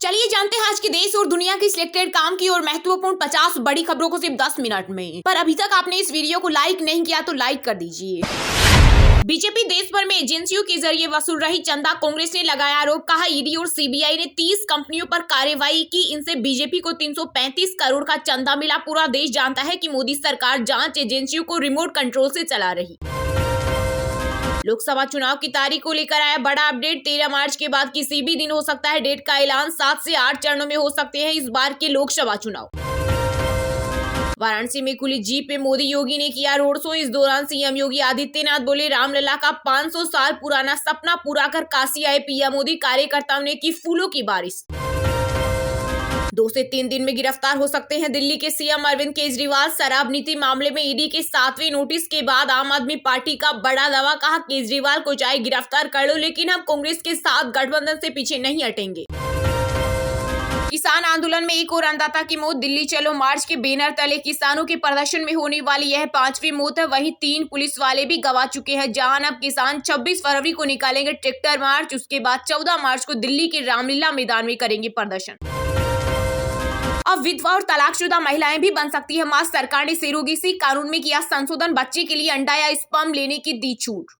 चलिए जानते हैं आज के देश और दुनिया की सिलेक्टेड काम की और महत्वपूर्ण 50 बड़ी खबरों को सिर्फ 10 मिनट में। पर अभी तक आपने इस वीडियो को लाइक नहीं किया तो लाइक कर दीजिए। बीजेपी देश भर में एजेंसियों के जरिए वसूल रही चंदा, कांग्रेस ने लगाया आरोप। कहा ईडी और सीबीआई ने 30 कंपनियों पर कार्रवाई की, इनसे बीजेपी को 335 करोड़ का चंदा मिला। पूरा देश जानता है कि मोदी सरकार जांच एजेंसियों को रिमोट कंट्रोल से चला रही। लोकसभा चुनाव की तारीख को लेकर आया बड़ा अपडेट। 13 मार्च के बाद किसी भी दिन हो सकता है डेट का ऐलान। 7 से 8 चरणों में हो सकते हैं इस बार के लोकसभा चुनाव। वाराणसी में खुली जीप में मोदी योगी ने किया रोड शो। इस दौरान सीएम योगी आदित्यनाथ बोले, रामलला का 500 साल पुराना सपना पूरा कर काशी आए पीएम मोदी। कार्यकर्ताओं ने की फूलों की बारिश। 2 से 3 दिन में गिरफ्तार हो सकते हैं दिल्ली के सीएम अरविंद केजरीवाल। शराब नीति मामले में ईडी के 7वें नोटिस के बाद आम आदमी पार्टी का बड़ा दावा। कहा, केजरीवाल को चाहे गिरफ्तार कर लो, लेकिन हम कांग्रेस के साथ गठबंधन से पीछे नहीं हटेंगे। किसान आंदोलन में एक और अन्नदाता की मौत। दिल्ली चलो मार्च के बैनर तले किसानों के प्रदर्शन में होने वाली यह 5वीं मौत है। वहीं 3 पुलिस वाले भी गवा चुके हैं। जहां अब किसान 26 फरवरी को निकालेंगे ट्रैक्टर मार्च। उसके बाद 14 मार्च को दिल्ली के रामलीला मैदान में करेंगे प्रदर्शन। अब विधवा और तलाकशुदा महिलाएं भी बन सकती है मां। सरकार ने सेरोगेसी कानून में किया संशोधन। बच्चे के लिए अंडा या स्पर्म लेने की दी छूट।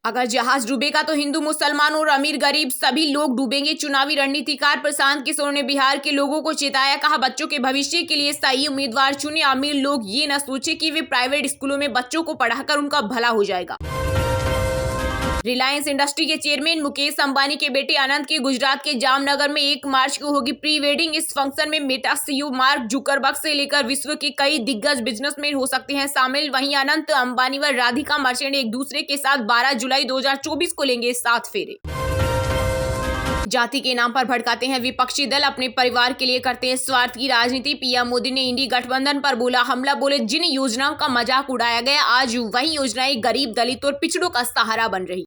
अगर जहाज डूबेगा तो हिंदू, मुसलमान और अमीर गरीब सभी लोग डूबेंगे। चुनावी रणनीतिकार प्रशांत किशोर ने बिहार के लोगों को चेताया। कहा, बच्चों के भविष्य के लिए सही उम्मीदवार चुने। अमीर लोग ये न सोचे कि वे प्राइवेट स्कूलों में बच्चों को पढ़ाकर उनका भला हो जाएगा। रिलायंस इंडस्ट्री के चेयरमैन मुकेश अंबानी के बेटे अनंत की गुजरात के जामनगर में 1 मार्च को होगी प्री वेडिंग। इस फंक्शन में मेटा सीईओ मार्क जुकरबर्ग से लेकर विश्व के कई दिग्गज बिजनेसमैन हो सकते हैं शामिल। वहीं अनंत अंबानी व राधिका मर्चेंट एक दूसरे के साथ 12 जुलाई 2024 को लेंगे 7 फेरे। जाति के नाम पर भड़काते हैं विपक्षी दल, अपने परिवार के लिए करते हैं स्वार्थ की राजनीति। पीएम मोदी ने इंडी गठबंधन पर बोला हमला। बोले, जिन योजनाओं का मजाक उड़ाया गया, आज वही योजनाएं गरीब, दलित और पिछड़ों का सहारा बन रही।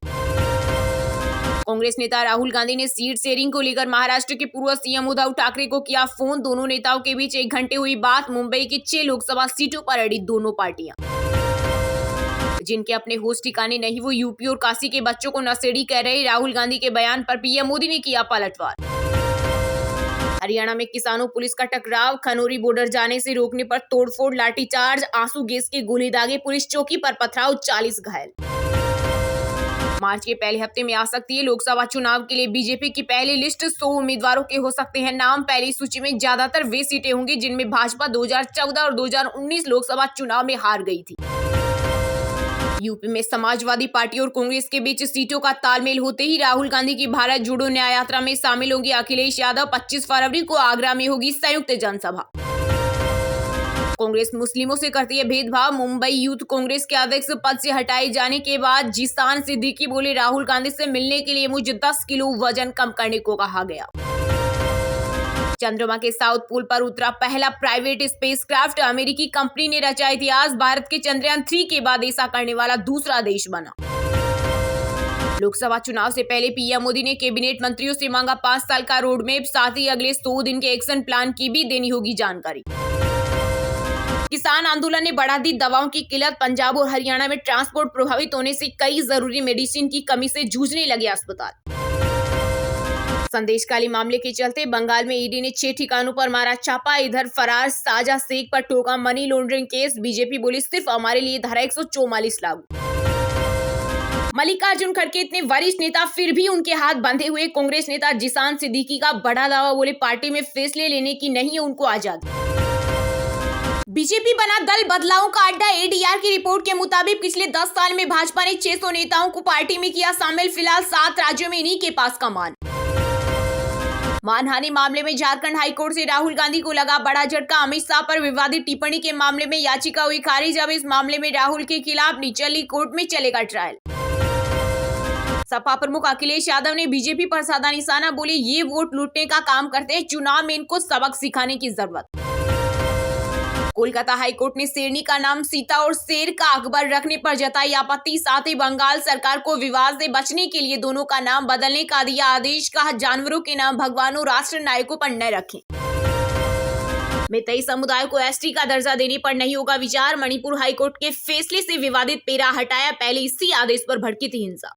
कांग्रेस नेता राहुल गांधी ने सीट शेयरिंग को लेकर महाराष्ट्र के पूर्व सीएम उद्धव ठाकरे को किया फोन। दोनों नेताओं के बीच 1 घंटे हुई बात। मुंबई की 6 लोकसभा सीटों पर अड़ी दोनों पार्टियां। जिनके अपने होश ठिकाने नहीं, वो यूपी और काशी के बच्चों को नशेड़ी कह रहे। राहुल गांधी के बयान पर पीएम मोदी ने किया पलटवार। हरियाणा में किसानों पुलिस का टकराव। खनौरी बॉर्डर जाने से रोकने पर तोड़फोड़, लाठीचार्ज, आंसू गैस के गोले दागे। पुलिस चौकी पर पथराव, 40 घायल। मार्च के पहले हफ्ते में आ सकती है लोकसभा चुनाव के लिए बीजेपी की पहली लिस्ट। 100 उम्मीदवारों के हो सकते हैं नाम। पहली सूची में ज्यादातर वे सीटें होंगी जिनमें भाजपा 2014 और 2019 लोकसभा चुनाव में हार गई थी। यूपी में समाजवादी पार्टी और कांग्रेस के बीच सीटों का तालमेल होते ही राहुल गांधी की भारत जोड़ो न्याय यात्रा में शामिल होंगे अखिलेश यादव। 25 फरवरी को आगरा में होगी संयुक्त जनसभा। कांग्रेस मुस्लिमों से करती है भेदभाव। मुंबई यूथ कांग्रेस के अध्यक्ष पद से हटाए जाने के बाद जिसान सिद्दीकी बोले, राहुल गांधी से मिलने के लिए मुझे 10 किलो वजन कम करने को कहा गया। चंद्रमा के साउथ पोल पर उतरा पहला प्राइवेट स्पेसक्राफ्ट। अमेरिकी कंपनी ने रचा इतिहास। भारत के चंद्रयान 3 के बाद ऐसा करने वाला दूसरा देश बना। लोकसभा चुनाव से पहले पीएम मोदी ने कैबिनेट मंत्रियों से मांगा 5 साल का रोड मैप। साथ ही अगले 100 दिन के एक्शन प्लान की भी देनी होगी जानकारी। किसान आंदोलन ने बढ़ा दी दवाओं की किल्लत। पंजाब और हरियाणा में ट्रांसपोर्ट प्रभावित होने से कई जरूरी मेडिसिन की कमी से जूझने लगे अस्पताल। संदेशखाली मामले के चलते बंगाल में ईडी ने 6 ठिकानों पर मारा छापा। इधर फरार साजा शेख पर ठोका मनी लॉन्ड्रिंग केस। बीजेपी बोली, सिर्फ हमारे लिए धारा 144 लागू। मल्लिकार्जुन खड़गे इतने वरिष्ठ नेता, फिर भी उनके हाथ बंधे हुए। कांग्रेस नेता जिसान सिद्दीकी का बड़ा दावा। बोले, पार्टी में फैसले लेने की नहीं है उनको आजादी। बीजेपी बना दल बदलावों का अड्डा। एडीआर की रिपोर्ट के मुताबिक पिछले 10 साल में भाजपा ने 600 नेताओं को पार्टी में किया शामिल। फिलहाल 7 राज्यों में इन्हीं के पास कमान। मानहानि मामले में झारखंड हाईकोर्ट से राहुल गांधी को लगा बड़ा झटका। अमित शाह पर विवादित टिप्पणी के मामले में याचिका हुई खारिज। अब इस मामले में राहुल के खिलाफ निचली कोर्ट में चलेगा ट्रायल। सपा प्रमुख अखिलेश यादव ने बीजेपी पर साधा निशाना। बोले, ये वोट लूटने का काम करते हैं, चुनाव में इनको सबक सिखाने की जरूरत। कोलकाता हाईकोर्ट ने शेरनी का नाम सीता और शेर का अकबर रखने पर जताई आपत्ति। साथ ही बंगाल सरकार को विवाद से बचने के लिए दोनों का नाम बदलने का दिया आदेश। कहा, जानवरों के नाम भगवानों, राष्ट्र नायकों पर न रखें। मैतेई समुदाय को एसटी का दर्जा देने पर नहीं होगा विचार। मणिपुर हाईकोर्ट के फैसले से विवादित पेरा हटाया। पहले इसी आदेश पर भड़की थी हिंसा।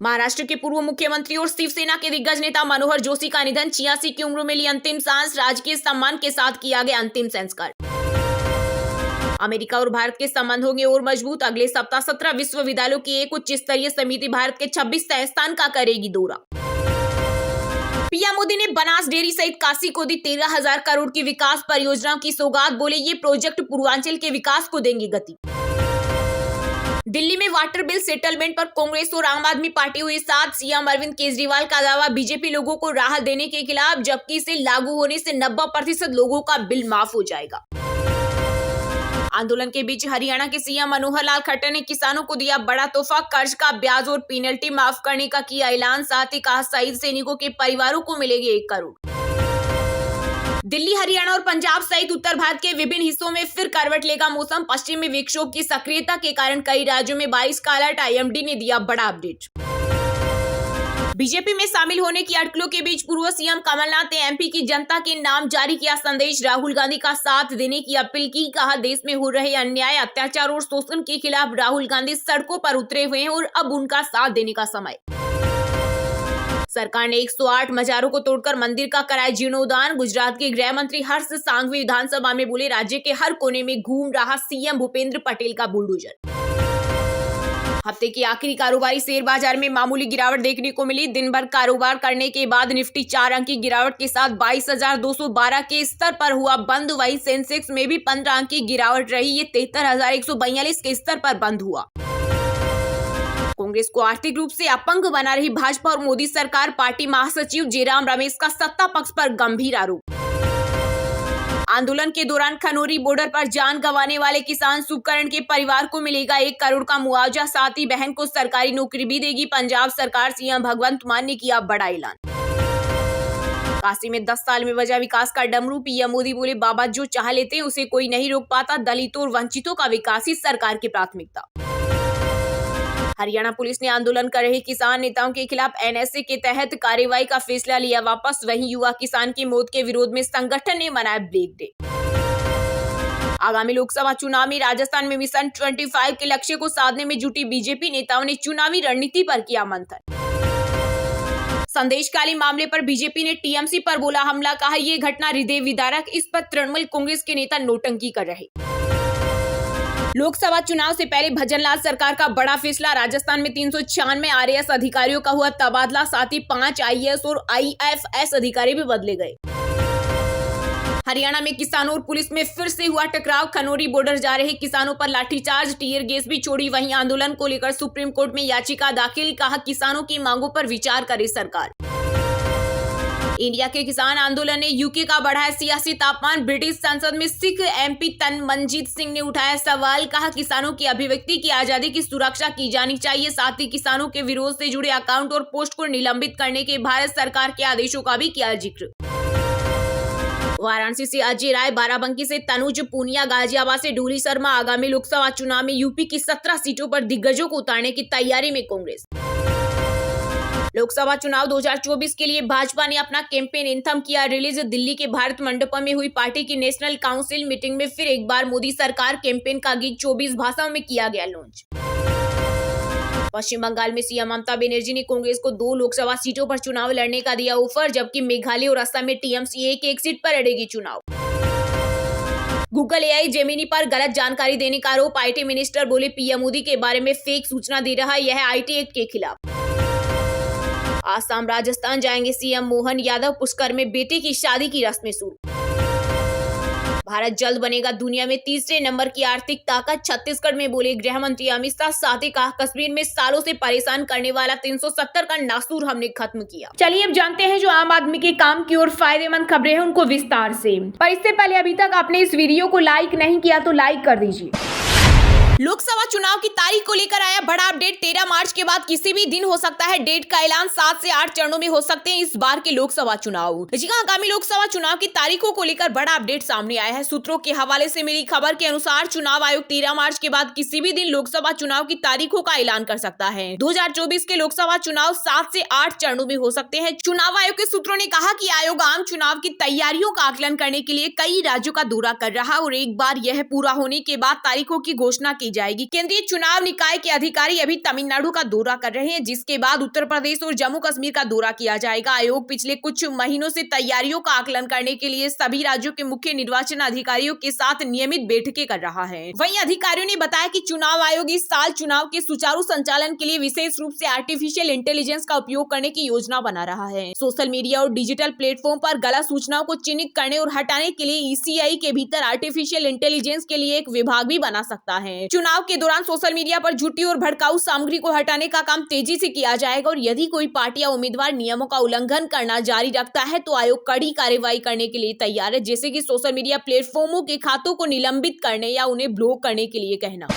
महाराष्ट्र के पूर्व मुख्यमंत्री और शिवसेना के दिग्गज नेता मनोहर जोशी का निधन। 86 की उम्र में ली अंतिम सांस। राजकीय सम्मान के साथ किया गया अंतिम संस्कार। अमेरिका और भारत के संबंध होंगे और मजबूत। अगले सप्ताह 17 विश्वविद्यालयों की एक उच्च स्तरीय समिति भारत के 26 संस्थान का करेगी दौरा। पीएम मोदी ने बनास डेयरी सहित काशी को दी 13,000 करोड़ की विकास परियोजनाओं की सौगात। बोले ये प्रोजेक्ट पूर्वांचल के विकास को देंगे गति। दिल्ली में वाटर बिल सेटलमेंट पर कांग्रेस और आम आदमी पार्टी हुई साथ। सीएम अरविंद केजरीवाल का दावा, बीजेपी लोगों को राहत देने के खिलाफ, जबकि इसे लागू होने से 90% लोगों का बिल माफ हो जाएगा। आंदोलन के बीच हरियाणा के सीएम मनोहर लाल खट्टर ने किसानों को दिया बड़ा तोहफा। कर्ज का ब्याज और पेनल्टी माफ करने का किया ऐलान। साथ ही कहा शहीद सैनिकों के परिवारों को मिलेंगे 1 करोड़। दिल्ली, हरियाणा और पंजाब सहित उत्तर भारत के विभिन्न हिस्सों में फिर करवट लेगा मौसम। पश्चिमी विक्षोभ की सक्रियता के कारण कई राज्यों में बारिश का अलर्ट। आईएमडी ने दिया बड़ा अपडेट। बीजेपी में शामिल होने की अटकलों के बीच पूर्व सीएम कमलनाथ ने एमपी की जनता के नाम जारी किया संदेश। राहुल गांधी का साथ देने की अपील की। कहा देश में हो रहे अन्याय, अत्याचार और शोषण के खिलाफ राहुल गांधी सड़कों पर उतरे हुए हैं और अब उनका साथ देने का समय। सरकार ने 108 मजारों को तोड़कर मंदिर का कराया जीर्णोद्धार। गुजरात के गृह मंत्री हर्ष सांघवी विधानसभा में बोले, राज्य के हर कोने में घूम रहा सीएम भूपेंद्र पटेल का बुलडोजर। हफ्ते की आखिरी कारोबारी शेयर बाजार में मामूली गिरावट देखने को मिली। दिन भर कारोबार करने के बाद निफ्टी 4 अंक की गिरावट के साथ 22,212 के स्तर पर हुआ बंद। वहीं सेंसेक्स में भी 15 अंक की गिरावट रही। ये 73,142 के स्तर पर बंद हुआ। कांग्रेस को आर्थिक रूप से अपंग बना रही भाजपा और मोदी सरकार। पार्टी महासचिव जयराम रमेश का सत्ता पक्ष पर गंभीर आरोप। आंदोलन के दौरान खनौरी बॉर्डर पर जान गंवाने वाले किसान सुकरण के परिवार को मिलेगा 1 करोड़ का मुआवजा। साथ ही बहन को सरकारी नौकरी भी देगी पंजाब सरकार। सीएम भगवंत मान ने किया बड़ा ऐलान। काशी में 10 साल में बजा विकास का डमरू। पीएम मोदी बोले, बाबा जो चाह लेते हैं उसे कोई नहीं रोक पाता। दलितों और वंचितों का विकास ही सरकार की प्राथमिकता। हरियाणा पुलिस ने आंदोलन कर रहे किसान नेताओं के खिलाफ एनएसए के तहत कार्रवाई का फैसला लिया वापस। वहीं युवा किसान की मौत के विरोध में संगठन ने मनाया ब्रेक डे। आगामी लोकसभा चुनाव में राजस्थान में मिशन 25 के लक्ष्य को साधने में जुटी बीजेपी नेताओं ने चुनावी रणनीति पर किया मंथन। संदेशखाली मामले पर बीजेपी ने टीएमसी पर बोला हमला। कहा यह घटना हृदय विदारक। इस पर तृणमूल कांग्रेस के नेता नोटंकी कर रहे। लोकसभा चुनाव से पहले भजनलाल सरकार का बड़ा फैसला। राजस्थान में 396 आरएएस अधिकारियों का हुआ तबादला। साथ ही 5 आईएएस और आईएफएस अधिकारी भी बदले गए। हरियाणा में किसानों और पुलिस में फिर से हुआ टकराव। खनौरी बॉर्डर जा रहे किसानों पर लाठीचार्ज, टीयर गैस भी छोड़ी। वहीं आंदोलन को लेकर सुप्रीम कोर्ट में याचिका दाखिल। कहा किसानों की मांगों पर विचार करे सरकार। इंडिया के किसान आंदोलन ने यूके का बढ़ाया सियासी तापमान। ब्रिटिश संसद में सिख एमपी तनमनजीत सिंह ने उठाया सवाल। कहा किसानों की अभिव्यक्ति की आजादी की सुरक्षा की जानी चाहिए। साथ ही किसानों के विरोध से जुड़े अकाउंट और पोस्ट को निलंबित करने के भारत सरकार के आदेशों का भी किया जिक्र। वाराणसी से अजय राय, बाराबंकी से तनुज पूनिया, गाजियाबाद से डोली शर्मा। आगामी लोकसभा चुनाव में यूपी की 17 सीटों पर दिग्गजों को उतारने की तैयारी में कांग्रेस। लोकसभा चुनाव 2024 के लिए भाजपा ने अपना कैंपेन एंथम किया रिलीज। दिल्ली के भारत मंडपम में हुई पार्टी की नेशनल काउंसिल मीटिंग में फिर एक बार मोदी सरकार कैंपेन का गीत 24 भाषाओं में किया गया लॉन्च। पश्चिम बंगाल में सीएम ममता बनर्जी ने कांग्रेस को 2 लोकसभा सीटों पर चुनाव लड़ने का दिया ऑफर, जबकि मेघालय और असम में टीएमसी एक सीट पर लड़ेगी चुनाव। गूगल एआई जेमिनी पर गलत जानकारी देने का आरोप। आईटी मिनिस्टर बोले पीएम मोदी के बारे में फेक सूचना दे रहा है, यह आईटी एक्ट के खिलाफ। आसाम राजस्थान जाएंगे सीएम मोहन यादव। पुष्कर में बेटे की शादी की रस्में शुरू। भारत जल्द बनेगा दुनिया में 3रे नंबर की आर्थिक ताकत, छत्तीसगढ़ में बोले गृह मंत्री अमित शाह। साथ ही कहा कश्मीर में सालों से परेशान करने वाला 370 का नासूर हमने खत्म किया। चलिए अब जानते हैं जो आम आदमी के काम की और फायदेमंद खबरें हैं उनको विस्तार से। पर इससे पहले अभी तक आपने इस वीडियो को लाइक नहीं किया तो लाइक कर दीजिए। लोकसभा चुनाव की तारीख को लेकर आया बड़ा अपडेट। 13 मार्च के बाद किसी भी दिन हो सकता है डेट का ऐलान। 7 से 8 चरणों में हो सकते हैं इस बार के लोकसभा चुनाव। जी हां, आगामी लोकसभा चुनाव की तारीखों को लेकर बड़ा अपडेट सामने आया है। सूत्रों के हवाले से मिली खबर के अनुसार चुनाव आयोग 13 मार्च के बाद किसी भी दिन लोकसभा चुनाव की तारीखों का ऐलान कर सकता है। 2024 के लोकसभा चुनाव 7 से 8 चरणों में हो सकते हैं। चुनाव आयोग के सूत्रों ने कहा कि आयोग आम चुनाव की तैयारियों का आकलन करने के लिए कई राज्यों का दौरा कर रहा और एक बार यह पूरा होने के बाद तारीखों की घोषणा की की जाएगी। केंद्रीय चुनाव निकाय के अधिकारी अभी तमिलनाडु का दौरा कर रहे हैं, जिसके बाद उत्तर प्रदेश और जम्मू कश्मीर का दौरा किया जाएगा। आयोग पिछले कुछ महीनों से तैयारियों का आकलन करने के लिए सभी राज्यों के मुख्य निर्वाचन अधिकारियों के साथ नियमित बैठकें कर रहा है। वहीं अधिकारियों ने बताया कि चुनाव आयोग इस साल चुनाव के सुचारू संचालन के लिए विशेष रूप से आर्टिफिशियल इंटेलिजेंस का उपयोग करने की योजना बना रहा है। सोशल मीडिया और डिजिटल प्लेटफॉर्म पर गलत सूचनाओं को चिन्हित करने और हटाने के लिए ईसीआई के भीतर आर्टिफिशियल इंटेलिजेंस के लिए एक विभाग भी बना सकता है। चुनाव के दौरान सोशल मीडिया पर झूठी और भड़काऊ सामग्री को हटाने का काम तेजी से किया जाएगा और यदि कोई पार्टी या उम्मीदवार नियमों का उल्लंघन करना जारी रखता है तो आयोग कड़ी कार्रवाई करने के लिए तैयार है, जैसे कि सोशल मीडिया प्लेटफॉर्मों के खातों को निलंबित करने या उन्हें ब्लॉक करने के लिए कहना।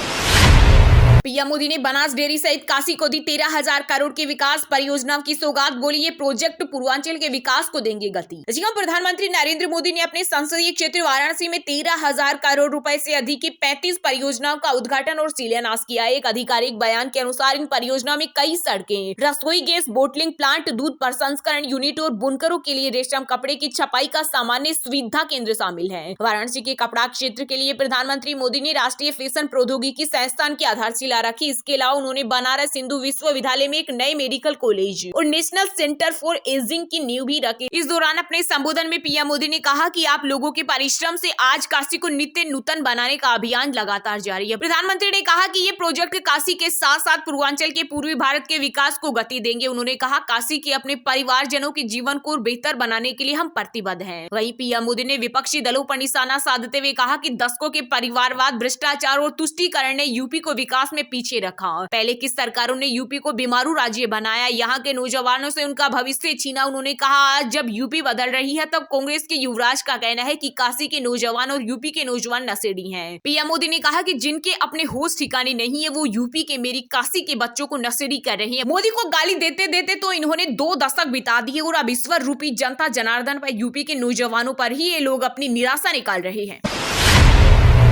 पीएम मोदी ने बनास डेयरी सहित काशी को दी 13,000 करोड़ की विकास परियोजनाओं की सौगात। बोली ये प्रोजेक्ट पूर्वांचल के विकास को देंगे गति। जी हां, प्रधानमंत्री नरेंद्र मोदी ने अपने संसदीय क्षेत्र वाराणसी में 13,000 करोड़ रुपए से अधिक की 35 परियोजनाओं का उद्घाटन और शिलान्यास किया। एक आधिकारिक बयान के अनुसार इन परियोजनाओं में कई सड़कें, रसोई गैस बोटलिंग प्लांट, दूध प्रसंस्करण यूनिट और बुनकरों के लिए रेशम कपड़े की छपाई का सामान्य सुविधा केंद्र शामिल है। वाराणसी के कपड़ा क्षेत्र के लिए प्रधानमंत्री मोदी ने राष्ट्रीय फैशन प्रौद्योगिकी संस्थान की आधारशिला रखी। इसके अलावा उन्होंने बनारस हिंदू विश्वविद्यालय में एक नए मेडिकल कॉलेज और नेशनल सेंटर फॉर एजिंग की नींव भी रखी। इस दौरान अपने संबोधन में पीएम मोदी ने कहा कि आप लोगों के परिश्रम से आज काशी को नित्य नूतन बनाने का अभियान लगातार जारी है। प्रधानमंत्री ने कहा कि ये प्रोजेक्ट काशी के साथ साथ पूर्वांचल के पूर्वी भारत के विकास को गति देंगे। उन्होंने कहा काशी के अपने परिवारजनों के जीवन को बेहतर बनाने के लिए हम प्रतिबद्ध हैं। वहीं पीएम मोदी ने विपक्षी दलों पर निशाना साधते हुए कहा कि दशकों के परिवारवाद, भ्रष्टाचार और तुष्टीकरण ने यूपी को विकास में पीछे रखा। पहले की सरकारों ने यूपी को बीमारू राज्य बनाया, यहाँ के नौजवानों से उनका भविष्य छीना। उन्होंने कहा आज जब यूपी बदल रही है तब कांग्रेस के युवराज का कहना है कि काशी के नौजवान और यूपी के नौजवान नशेड़ी हैं। पीएम मोदी ने कहा कि जिनके अपने होश ठिकाने नहीं है वो यूपी के मेरी काशी के बच्चों को नशेड़ी कर रहे हैं। मोदी को गाली देते देते तो इन्होंने 2 दशक बिता दिए और अब ईश्वर रूपी जनता जनार्दन पर यूपी के नौजवानों पर ही ये लोग अपनी निराशा निकाल रहे हैं।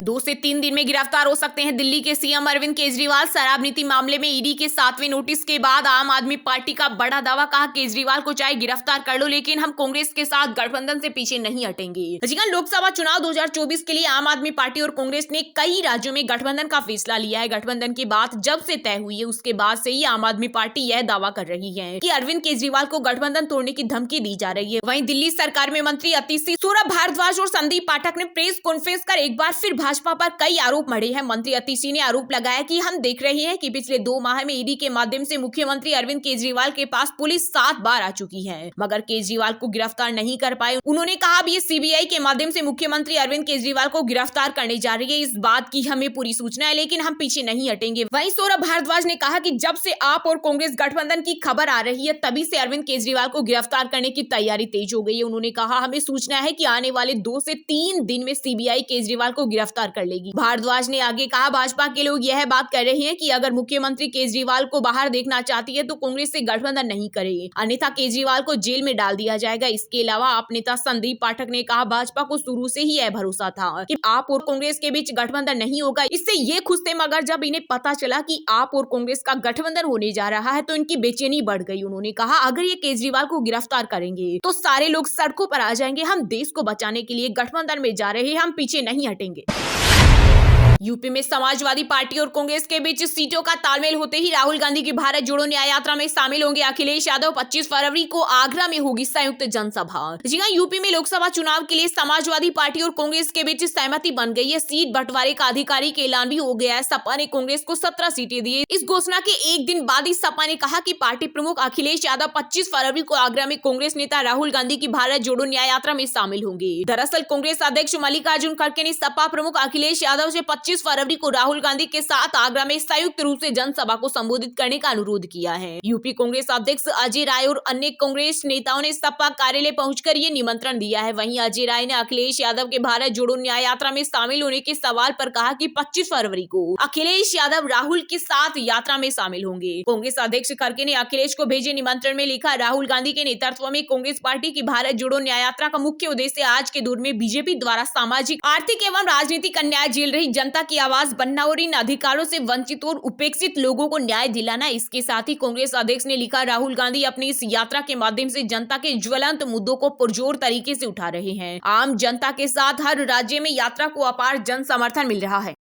2 से 3 दिन में गिरफ्तार हो सकते हैं दिल्ली के सीएम अरविंद केजरीवाल। शराब नीति मामले में ईडी के 7वें नोटिस के बाद आम आदमी पार्टी का बड़ा दावा। कहा केजरीवाल को चाहे गिरफ्तार कर लो लेकिन हम कांग्रेस के साथ गठबंधन से पीछे नहीं हटेंगे। लोकसभा चुनाव 2024 के लिए आम आदमी पार्टी और कांग्रेस ने कई राज्यों में गठबंधन का फैसला लिया है। गठबंधन की बात जब से तय हुई है उसके बाद से ही आम आदमी पार्टी यह दावा कर रही है कि अरविंद केजरीवाल को गठबंधन तोड़ने की धमकी दी जा रही है। वहीं दिल्ली सरकार में मंत्री अतिशी, सौरभ भारद्वाज और संदीप पाठक ने प्रेस कॉन्फ्रेंस कर एक बार फिर भाजपा पर कई आरोप मढ़े हैं। मंत्री अतिशी ने आरोप लगाया कि हम देख रहे हैं कि पिछले 2 माह में ईडी के माध्यम से मुख्यमंत्री अरविंद केजरीवाल के पास पुलिस 7 बार आ चुकी है मगर केजरीवाल को गिरफ्तार नहीं कर पाए। उन्होंने कहा अब ये सीबीआई के माध्यम से मुख्यमंत्री अरविंद केजरीवाल को गिरफ्तार करने जा रही है। इस बात की हमें पूरी सूचना है लेकिन हम पीछे नहीं हटेंगे। वहीं सौरभ भारद्वाज ने कहा कि जब से आप और कांग्रेस गठबंधन की खबर आ रही है तभी से अरविंद केजरीवाल को गिरफ्तार करने की तैयारी तेज हो गई है। उन्होंने कहा हमें सूचना है कि आने वाले 2 से 3 दिन में सीबीआई केजरीवाल को गिरफ्तार कर लेगी। भारद्वाज ने आगे कहा भाजपा के लोग यह बात कर रहे हैं कि अगर मुख्यमंत्री केजरीवाल को बाहर देखना चाहती है तो कांग्रेस से गठबंधन नहीं करेगी, अन्यथा केजरीवाल को जेल में डाल दिया जाएगा। इसके अलावा आप नेता संदीप पाठक ने कहा भाजपा को शुरू से ही यह भरोसा था कि आप और कांग्रेस के बीच गठबंधन नहीं होगा। इससे ये खुश थे मगर जब इन्हें पता चला कि आप और कांग्रेस का गठबंधन होने जा रहा है तो इनकी बेचैनी बढ़ गई। उन्होंने कहा अगर ये केजरीवाल को गिरफ्तार करेंगे तो सारे लोग सड़कों पर आ जाएंगे। हम देश को बचाने के लिए गठबंधन में जा रहे हैं, हम पीछे नहीं हटेंगे। यूपी में समाजवादी पार्टी और कांग्रेस के बीच सीटों का तालमेल होते ही राहुल गांधी की भारत जोड़ो न्याय यात्रा में शामिल होंगे अखिलेश यादव। 25 फरवरी को आगरा में होगी संयुक्त जनसभा। जी हां, यूपी में लोकसभा चुनाव के लिए समाजवादी पार्टी और कांग्रेस के बीच सहमति बन गई है। सीट बंटवारे का आधिकारिक ऐलान भी हो गया है। सपा ने कांग्रेस को 17 सीटें दी। इस घोषणा के एक दिन बाद ही सपा ने कहा कि पार्टी प्रमुख अखिलेश यादव 25 फरवरी को आगरा में कांग्रेस नेता राहुल गांधी की भारत जोड़ो न्याय यात्रा में शामिल होंगे। दरअसल कांग्रेस अध्यक्ष मल्लिकार्जुन खड़गे ने सपा प्रमुख अखिलेश यादव से 25 फरवरी को राहुल गांधी के साथ आगरा में संयुक्त रूप से जनसभा को संबोधित करने का अनुरोध किया है। यूपी कांग्रेस अध्यक्ष अजय राय और अन्य कांग्रेस नेताओं ने सपा कार्यालय पहुंचकर ये निमंत्रण दिया है। वहीं अजय राय ने अखिलेश यादव के भारत जोड़ो न्याय यात्रा में शामिल होने के सवाल पर कहा कि 25 फरवरी को अखिलेश यादव राहुल के साथ यात्रा में शामिल होंगे। कांग्रेस अध्यक्ष खड़गे ने अखिलेश को भेजे निमंत्रण में लिखा राहुल गांधी के नेतृत्व में कांग्रेस पार्टी की भारत जोड़ो न्याय यात्रा का मुख्य उद्देश्य आज के दौर में बीजेपी द्वारा सामाजिक, आर्थिक एवं राजनीतिक अन्याय झेल रही जनता की आवाज बनना और इन अधिकारों से वंचित और उपेक्षित लोगों को न्याय दिलाना। इसके साथ ही कांग्रेस अध्यक्ष ने लिखा राहुल गांधी अपनी इस यात्रा के माध्यम से जनता के ज्वलंत मुद्दों को पुरजोर तरीके से उठा रहे हैं। आम जनता के साथ हर राज्य में यात्रा को अपार जन समर्थन मिल रहा है।